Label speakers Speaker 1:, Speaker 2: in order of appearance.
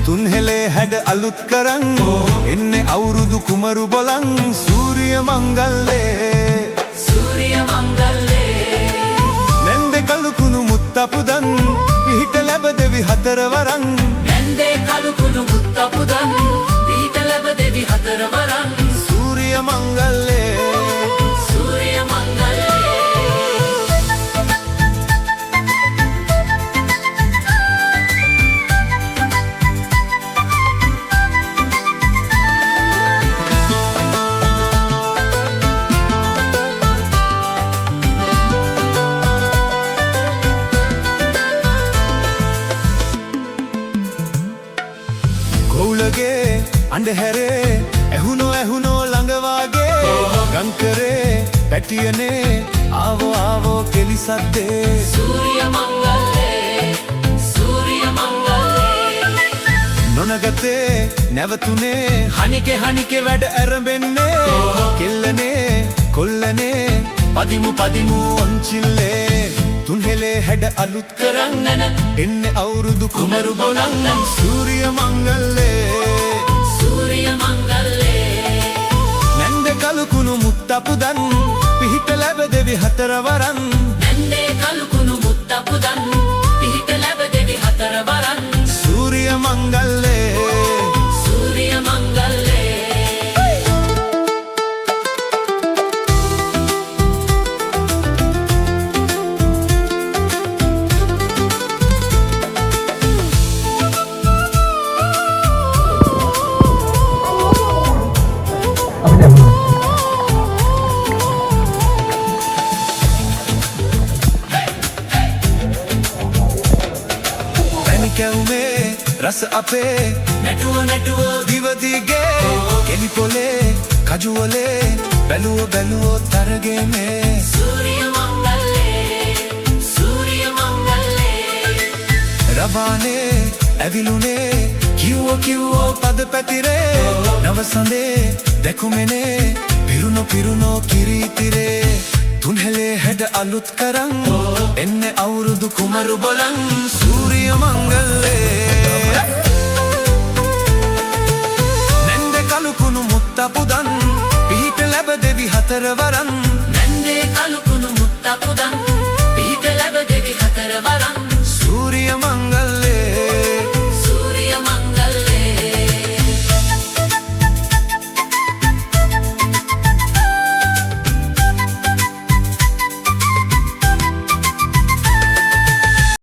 Speaker 1: තුන්හෙලේ හැඩ අලුත් කරන් එන්නේ අවුරුදු කුමරු බලන් සූර්ය මංගල්ලේ නැන්දේ කලුකුණු මුත්තපුදන් පිහිට ලැබ දෙවි හතරවරන්
Speaker 2: නැන්දේ කලුකුණු මුත්තපුදන් පිහිට ලැබ දෙවි හතරවරන්
Speaker 1: සූර්ය මංගල්ලේ ගොවුලගේ අන්ධහැරේ ඇහුනෝ ළඟවාගේ ගංකරේ පැටියනේ ආවෝ කෙලිසද්දේ
Speaker 2: සූර්ය මංගල්ලේ
Speaker 1: නොනගතේ නැවතුනේ හනිකේ වැඩ ඇරඹෙන්නේ කෙල්ලනේ කොල්ලනේ පදිමු ඔන්චිල්ලේ තුන්හෙලේ හැඩ අලුත් කරන්න එන්නේ අවුරුදු කුමරු බොලන් සූර්ය මංගල්ලේ නැන්දේ කලුකුණු මුත්තපුදන් පිහිට ලැබ දෙවි හතරවරන්
Speaker 2: නැන්දේ කලුකුණු මුත්තපුදන් පිහිට ලැබ දෙවි හතරවරන්
Speaker 1: සූර්ය මංගල්ලේ කැවුමේ රස අපේ
Speaker 2: නැටුව
Speaker 1: දිවදිගේ කෙලි පොලේ කජුවලේ බැලුවෝ තරගෙමේ
Speaker 2: සූර්ය මංගල්ලේ
Speaker 1: රවානේ ඇවිලුනේ කිව්වෝ පද පැතිරේ නවසඳේ දැකුමනේ පිරුණෝ කිරීතිරේ තුන්හෙලේ හැඩ අලුත් කරන් එන්නේ අවුරුදු කුමරු බලන් සූර්ය මංගල්ලේ නැන්දේ කලුකුණු මුත්තපුදන් පිහිට ලැබ දෙවි හතරවරන්
Speaker 2: නැන්දේ කලුකුණු මුත්තපුදන් පිහිට ලැබ දෙවි හතරවරන්
Speaker 1: සූර්ය මංගල්ලේ